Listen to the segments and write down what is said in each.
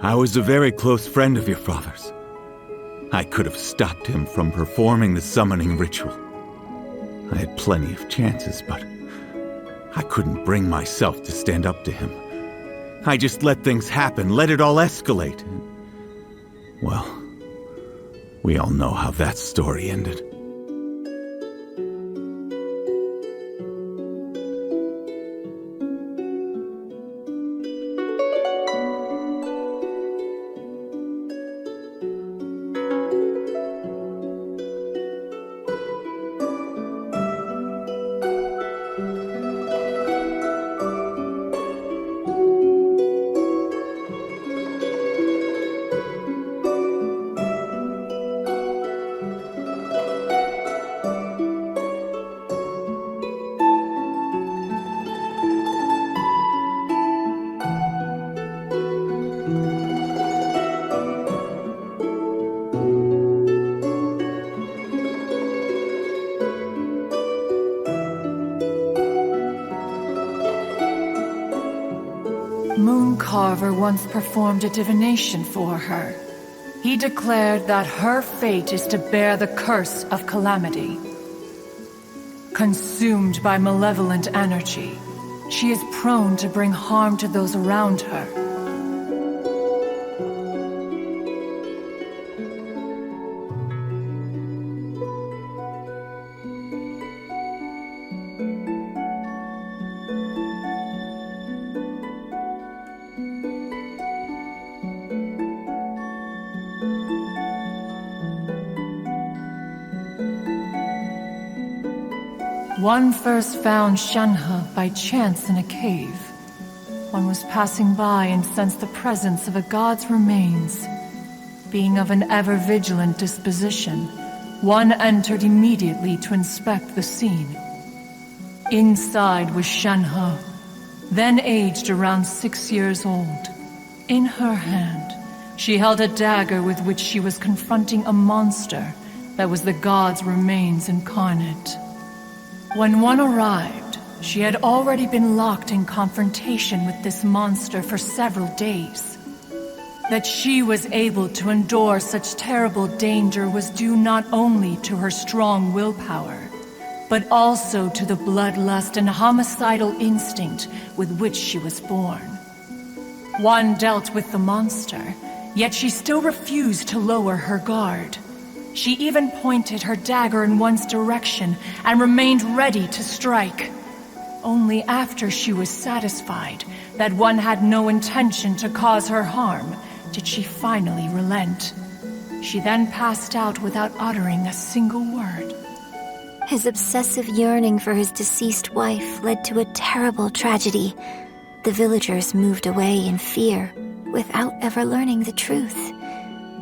I was a very close friend of your father's. I could have stopped him from performing the summoning ritual. I had plenty of chances, but I couldn't bring myself to stand up to him. I just let things happen, let it all escalate. Well, we all know how that story ended. Mooncarver once performed a divination for her. He declared that her fate is to bear the curse of calamity. Consumed by malevolent energy, she is prone to bring harm to those around her. One first found Shenhe by chance in a cave. One was passing by and sensed the presence of a god's remains. Being of an ever-vigilant disposition, one entered immediately to inspect the scene. Inside was Shenhe, then aged around 6 years old. In her hand, she held a dagger with which she was confronting a monster that was the god's remains incarnate. When one arrived, she had already been locked in confrontation with this monster for several days. That she was able to endure such terrible danger was due not only to her strong willpower, but also to the bloodlust and homicidal instinct with which she was born. One dealt with the monster, yet she still refused to lower her guard. She even pointed her dagger in one's direction and remained ready to strike. Only after she was satisfied that one had no intention to cause her harm did she finally relent. She then passed out without uttering a single word. His obsessive yearning for his deceased wife led to a terrible tragedy. The villagers moved away in fear without ever learning the truth.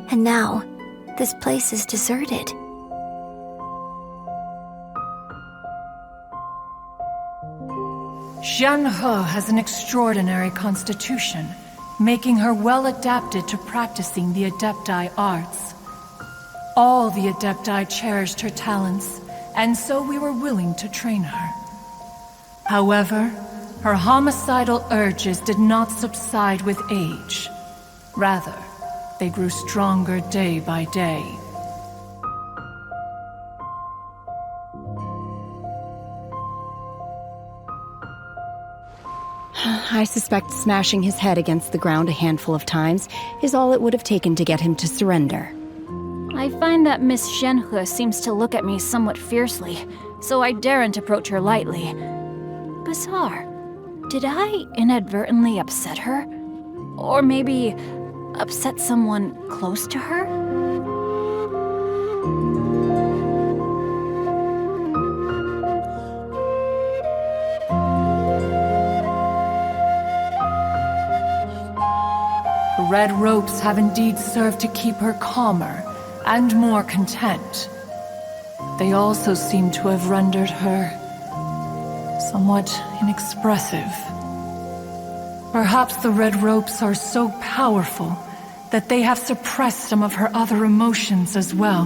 And now, this place is deserted. Shenhe has an extraordinary constitution, making her well adapted to practicing the Adepti arts. All the Adepti cherished her talents, and so we were willing to train her. However, her homicidal urges did not subside with age. Rather, they grew stronger day by day. I suspect smashing his head against the ground a handful of times is all it would have taken to get him to surrender. I find that Miss Shenhe seems to look at me somewhat fiercely, so I daren't approach her lightly. Bizarre. Did I inadvertently upset her? Or maybe upset someone close to her? The red ropes have indeed served to keep her calmer and more content. They also seem to have rendered her somewhat inexpressive. Perhaps the red ropes are so powerful that they have suppressed some of her other emotions as well.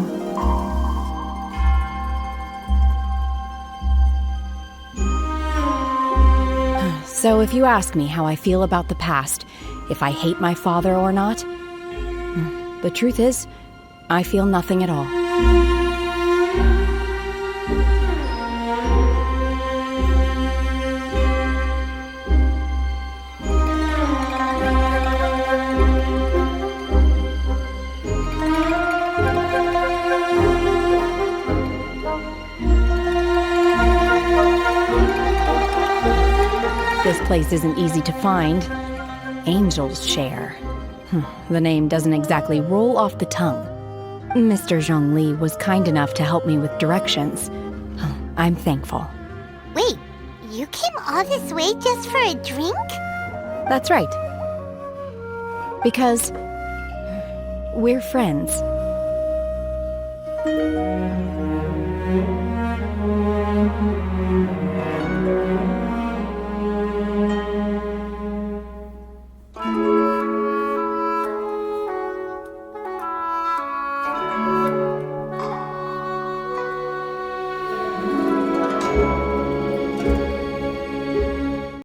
So if you ask me how I feel about the past, if I hate my father or not, the truth is, I feel nothing at all. This place isn't easy to find. Angel's Share. The name doesn't exactly roll off the tongue. Mr. Zhongli was kind enough to help me with directions. I'm thankful. Wait, you came all this way just for a drink? That's right. Because we're friends.